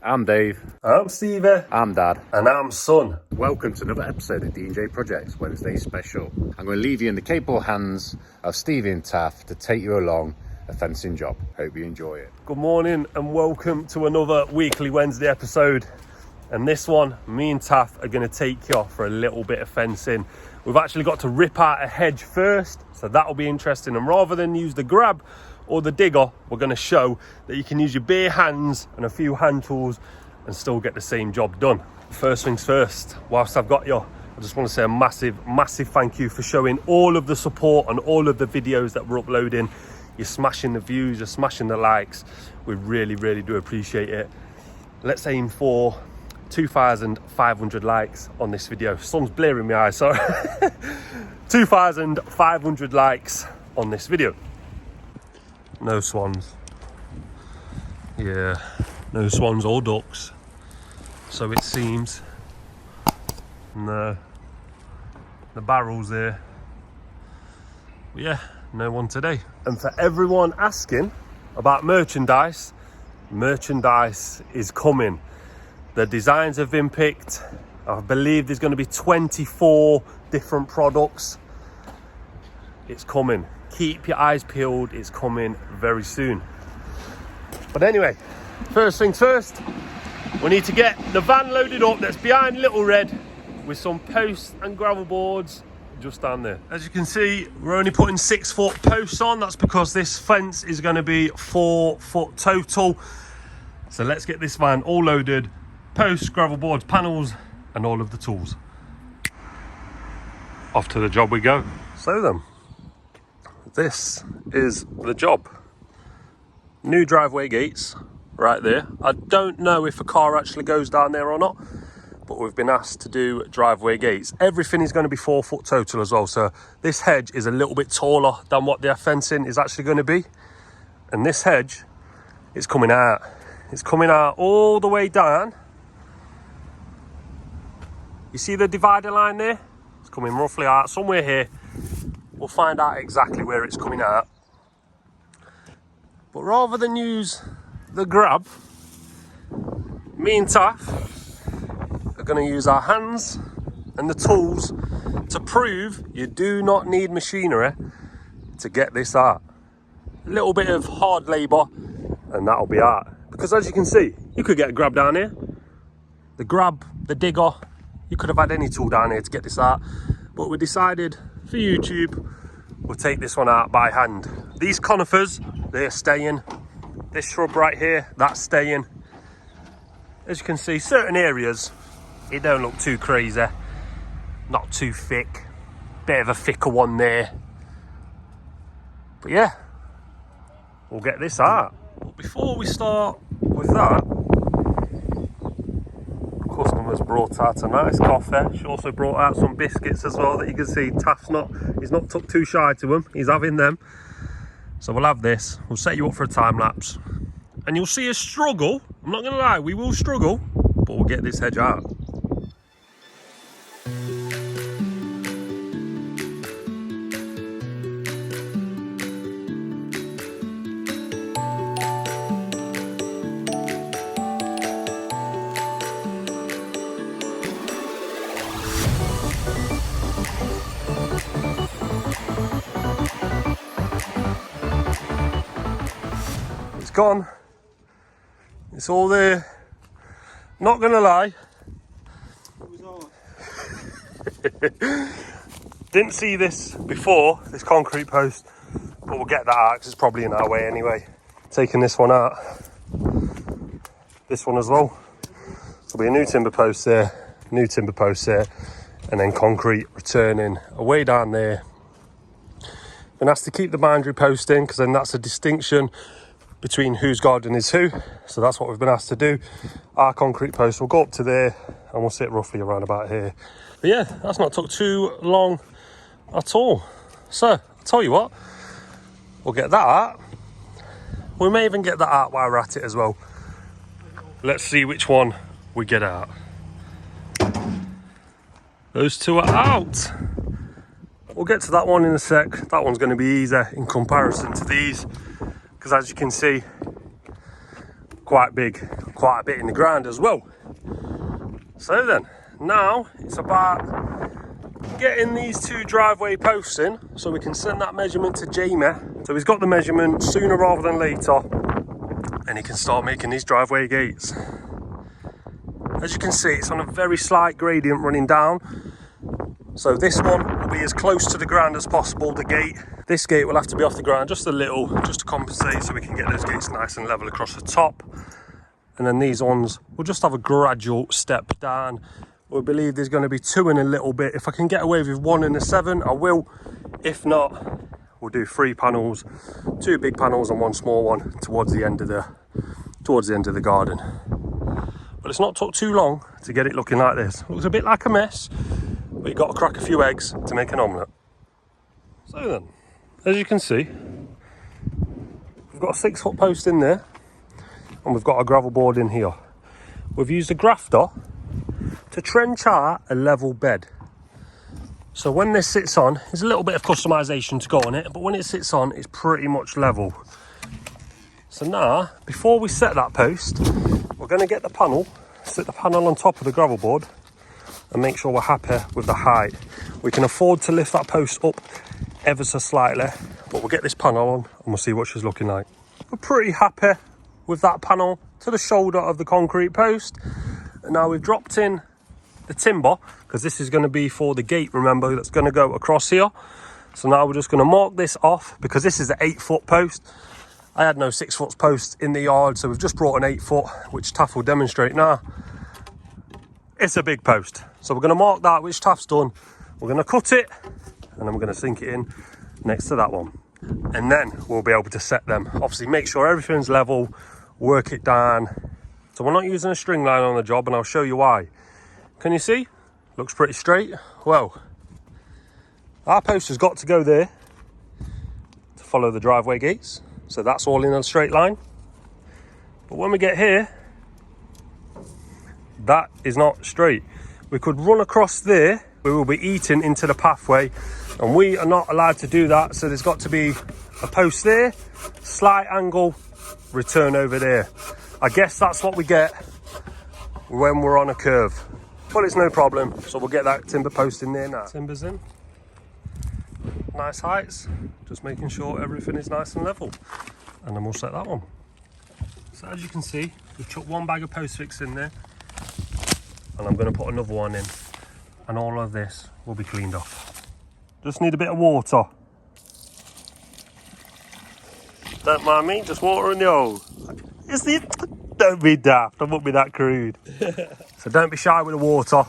I'm Dave. I'm Stevie. I'm Dad. And I'm Son. Welcome to another episode of DJ Projects Wednesday Special. I'm going to leave you in the capable hands of Stevie and Taff to take you along a fencing job. Hope you enjoy it. Good morning and welcome to another weekly Wednesday episode. And this one, me and Taff are going to take you off for a little bit of fencing. We've actually got to rip out a hedge first, so that'll be interesting. And rather than use the grab or the digger, we're going to show that you can use your bare hands and a few hand tools and still get the same job done. First things first, whilst I've got you, I just want to say a massive thank you for showing all of the support on all of the videos that we're uploading. You're smashing the views, you're smashing the likes. We really do appreciate it. Let's aim for 2,500 likes on this video. Sun's blaring my eyes, sorry. 2,500 likes on this video. No swans. Yeah, no swans or ducks. So it seems. No. The barrel's there. But yeah, no one today. And for everyone asking about merchandise, merchandise is coming. The designs have been picked. I believe there's going to be 24 different products. It's coming. Keep your eyes peeled. It's coming very soon. But anyway, first things first, we need to get the van loaded up that's behind Little Red with some posts and gravel boards just down there. As you can see, we're only putting 6 foot posts on. That's because this fence is going to be 4 foot total. So let's get this van all loaded. Posts, gravel boards, panels, and all of the tools. Off to the job we go. So then, this is the job. New driveway gates right there. I don't know if a car actually goes down there or not, but we've been asked to do driveway gates. Everything is going to be 4 foot total as well. So this hedge is a little bit taller than what their fencing is actually going to be. And this hedge is coming out. It's coming out all the way down. You see the divider line there? It's coming roughly out somewhere here. We'll find out exactly where it's coming out. But rather than use the grab, me and Taff are going to use our hands and the tools to prove you do not need machinery to get this out. A little bit of hard labour and that'll be out. Because as you can see, you could get a grab down here. The grab, the digger, you could have had any tool down here to get this out. But we decided for YouTube, we'll take this one out by hand. These conifers, they're staying. This shrub right here, that's staying. As you can see, certain areas, it don't look too crazy. Not too thick. Bit of a thicker one there. But yeah, we'll get this out. But before we start with that, customers brought out a nice coffee. She also brought out some biscuits as well that you can see Taff's he's not took too shy to them. He's having them. So we'll have this. We'll set you up for a time lapse. And you'll see a struggle. I'm not going to lie, we will struggle, but we'll get this hedge out. It's gone. It's all there. Not gonna lie. Didn't see this before, this concrete post, but we'll get that out because it's probably in our way anyway. Taking this one out. This one as well. There'll be a new timber post there, new timber post there, and then concrete returning away down there. Been asked to keep the boundary post in because then that's a distinction between whose garden is who. So that's what we've been asked to do. Our concrete post will go up to there and we'll sit roughly around about here. But yeah, that's not took too long at all. So I'll tell you what, we'll get that out. We may even get that out while we're at it as well. Let's see which one we get out. Those two are out. We'll get to that one in a sec. That one's going to be easier in comparison to these, because as you can see, quite big, quite a bit in the ground as well. So then, now it's about getting these 2 driveway posts in so we can send that measurement to Jamie. So he's got the measurement sooner rather than later, and he can start making these driveway gates. As you can see, it's on a very slight gradient running down. So this one will be as close to the ground as possible, the gate. This gate will have to be off the ground just a little, just to compensate, so we can get those gates nice and level across the top. And then these ones will just have a gradual step down. We believe there's going to be 2 in a little bit. If I can get away with 1 and a 7, I will. If not, we'll do 3 panels, 2 big panels and 1 small one towards the end of the garden. But it's not took too long to get it looking like this. It looks a bit like a mess, but you've got to crack a few eggs to make an omelette. So then, as you can see, we've got a 6-foot post in there, and we've got a gravel board in here. We've used a grafter to trench out a level bed. So when this sits on, there's a little bit of customization to go on it, but when it sits on, it's pretty much level. So now, before we set that post, we're going to get the panel, sit the panel on top of the gravel board, and make sure we're happy with the height. We can afford to lift that post up ever so slightly, but we'll get this panel on and we'll see what she's looking like. We're pretty happy with that panel to the shoulder of the concrete post. And now we've dropped in the timber, because this is going to be for the gate, remember, that's going to go across here. So now we're just going to mark this off, because this is an 8-foot post. I had no 6-foot post in the yard, so we've just brought an 8-foot, which Taff will demonstrate now. It's a big post. So we're going to mark that, which Taff's done. We're going to cut it, and then we're going to sink it in next to that one. And then we'll be able to set them. Obviously, make sure everything's level, work it down. So we're not using a string line on the job, and I'll show you why. Can you see? Looks pretty straight. Well, our post has got to go there to follow the driveway gates. So that's all in a straight line. But when we get here, that is not straight. We could run across there. We will be eating into the pathway, and we are not allowed to do that. So there's got to be a post there, slight angle, return over there. I guess that's what we get when we're on a curve. But it's no problem. So we'll get that timber post in there now. Timber's in. Nice heights. Just making sure everything is nice and level. And then we'll set that one. So as you can see, we've chucked 1 bag of post fix in there. And I'm going to put another one in. And all of this will be cleaned off. Just need a bit of water. Don't mind me, just water in the hole. Don't be daft, I won't be that crude. So don't be shy with the water.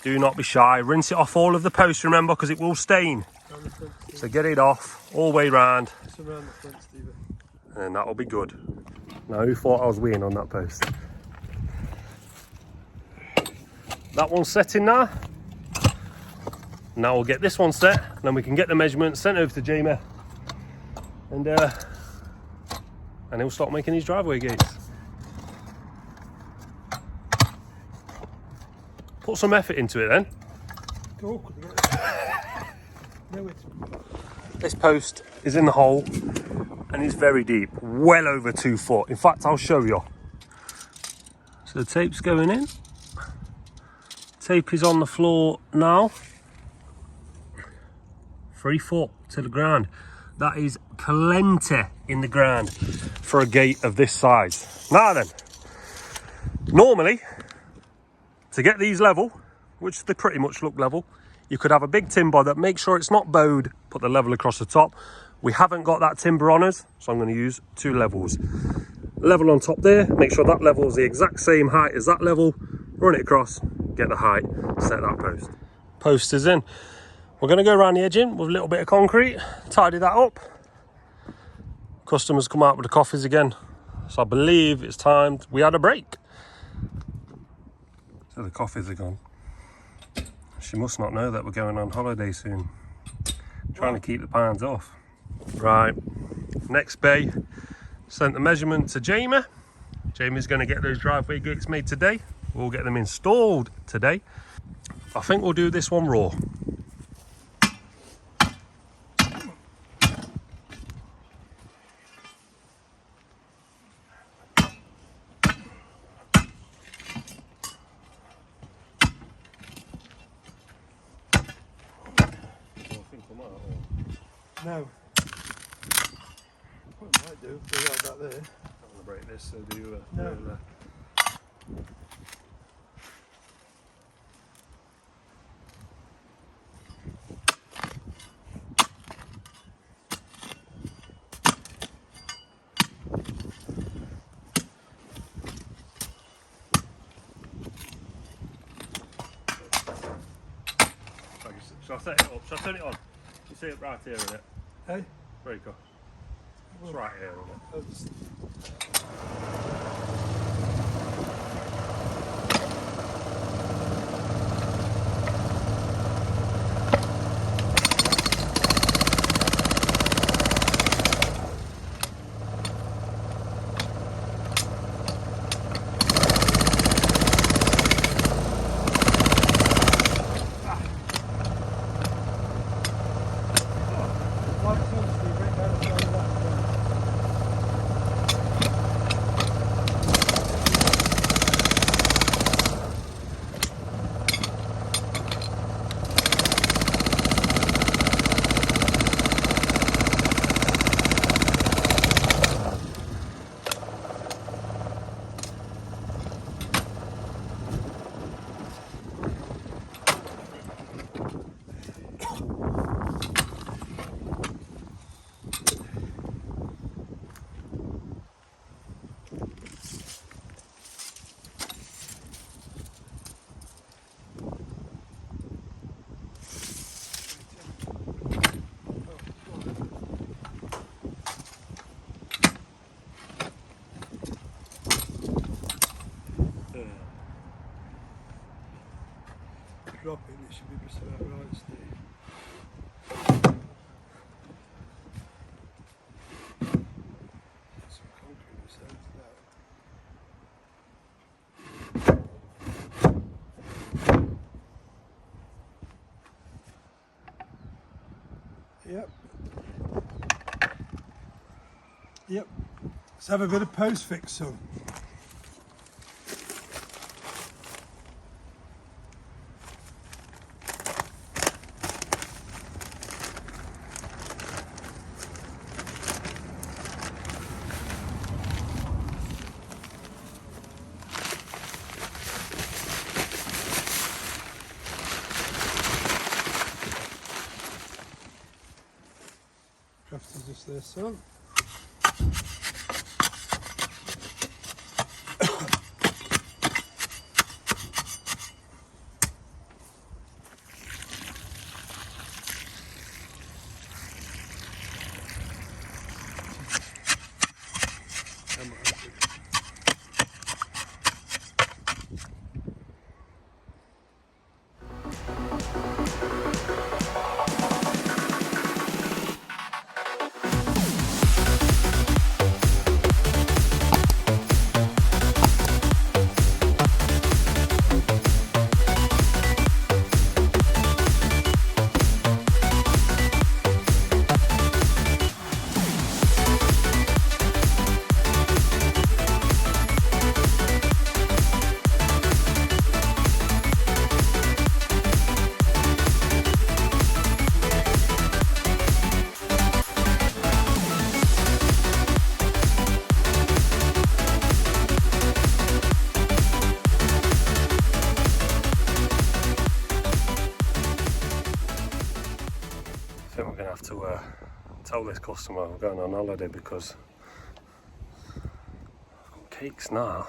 Do not be shy. Rinse it off all of the posts, remember, because it will stain. So get it off all the way round. It's around the front, Stevie. And that'll be good. Now, who thought I was weighing on that post? That one's set in now. Now we'll get this one set, and then we can get the measurements sent over to Jamie. And he'll start making these driveway gates. Put some effort into it then. Go. This post is in the hole and it's very deep, well over 2 foot. In fact, I'll show you. So the tape's going in. Tape is on the floor now. 3 foot to the ground. That is plenty in the ground for a gate of this size. Now then, normally, to get these level, which they pretty much look level, you could have a big timber that makes sure it's not bowed, put the level across the top. We haven't got that timber on us, so I'm going to use 2 levels. Level on top there, make sure that level is the exact same height as that level, run it across, get the height, set that post. Post is in. We're going to go around the edging with a little bit of concrete, tidy that up. Customers come out with the coffees again, so I believe it's time we had a break. So the coffees are gone. She must not know that we're going on holiday soon. I'm trying to keep the pounds off. Right, next bay. Sent the measurement to Jamie. Jamie's going to get those driveway gates made today. We'll get them installed today. I think we'll do this one raw. No. What I might do, if they like that there. I don't want to break this, so do you? No. Shall I set it up? Shall I turn it on? You see it right here, innit? Hey? Breaker. It's right here, innit? I'll just... Drop it, it should be just about right, Steve. Some concrete beside that. Yep. Yep. Let's have a bit of post fix, son. Draft is just there, son. I think we're going to have to tell this customer we're going on holiday because I've got cakes now.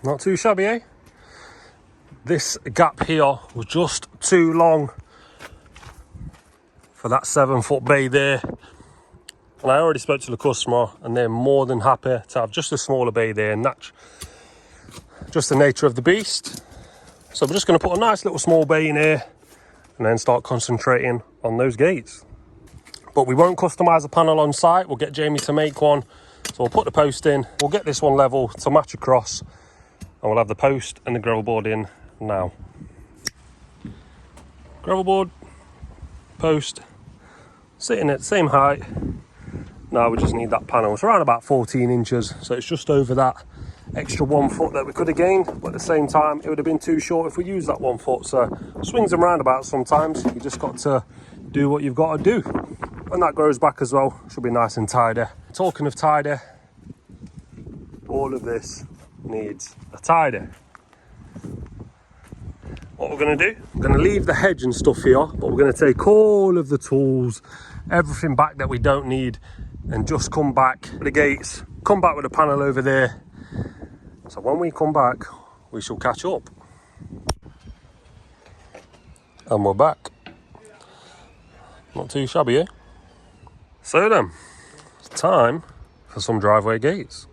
Not too shabby, eh? This gap here was just too long for that 7-foot bay there. And I already spoke to the customer and they're more than happy to have just a smaller bay there, and that's just the nature of the beast. So we're just going to put a nice little small bay in here and then start concentrating on those gates. But we won't customize a panel on site. We'll get Jamie to make one. So we'll put the post in. We'll get this one level to match across. And we'll have the post and the gravel board in now. Gravel board, post, sitting at the same height. Now we just need that panel. It's around about 14 inches. So it's just over that extra 1 foot that we could have gained, but at the same time it would have been too short if we used that 1 foot. So swings and roundabouts sometimes. You just got to do what you've got to do. When that grows back as well, should be nice and tidy. Talking of tidy, all of this needs a tidy. What we're going to do, we're going to leave the hedge and stuff here, but we're going to take all of the tools, everything back that we don't need, and just come back with the gates, come back with the panel over there. So when we come back, we shall catch up. And we're back. Not too shabby, eh? So then, it's time for some driveway gates.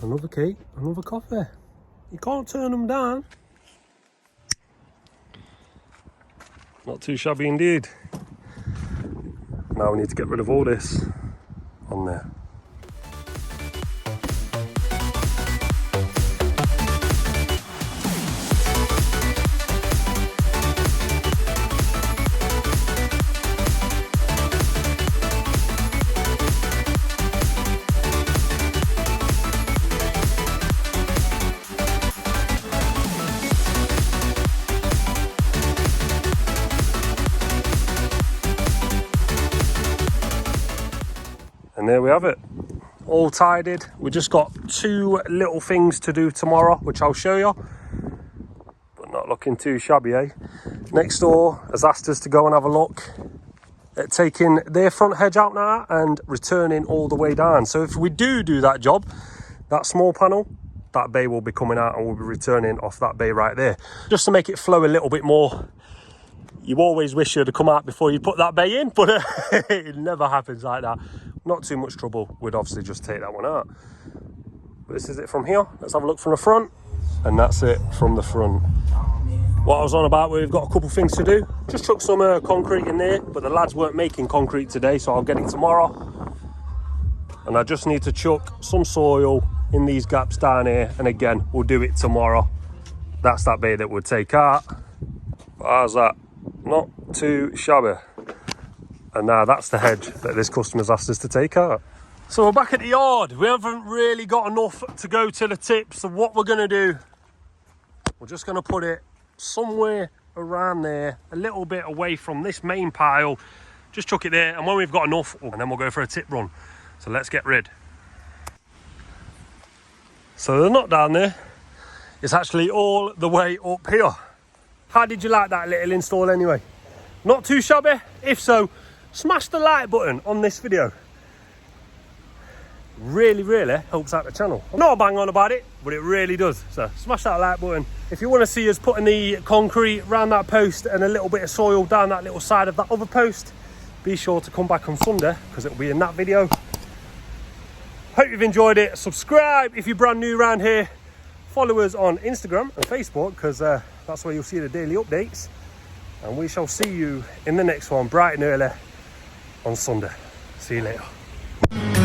Another cake, another coffee. You can't turn them down. Not too shabby indeed. Now we need to get rid of all this on there. And there we have it, all tidied. We just got 2 little things to do tomorrow, which I'll show you, but not looking too shabby, eh? Next door has asked us to go and have a look at taking their front hedge out now and returning all the way down. So if we do that job, that small panel, that bay will be coming out and we'll be returning off that bay right there, just to make it flow a little bit more. You always wish you'd have come out before you put that bay in, but it never happens like that. Not too much trouble, we'd obviously just take that one out. But this is it from here. Let's have a look from the front, and that's it from the front. What I was on about, we've got a couple things to do. Just chuck some concrete in there, but the lads weren't making concrete today, so I'll get it tomorrow. And I just need to chuck some soil in these gaps down here, and again, we'll do it tomorrow. That's that bay that we'll take out. But how's that? Not too shabby. And now that's the hedge that this customer's asked us to take out. So we're back at the yard. We haven't really got enough to go to the tip. So what we're going to do, we're just going to put it somewhere around there, a little bit away from this main pile. Just chuck it there, and when we've got enough, and then we'll go for a tip run. So let's get rid. So they're not down there. It's actually all the way up here. How did you like that little install anyway? Not too shabby? If so, smash the like button on this video. Really helps out the channel. I'm not bang on about it, but it really does. So smash that like button. If you want to see us putting the concrete around that post and a little bit of soil down that little side of that other post, be sure to come back on Sunday, because it'll be in that video. Hope you've enjoyed it. Subscribe if you're brand new around here. Follow us on Instagram and Facebook, because that's where you'll see the daily updates. And we shall see you in the next one, bright and early on Sunday. See you later.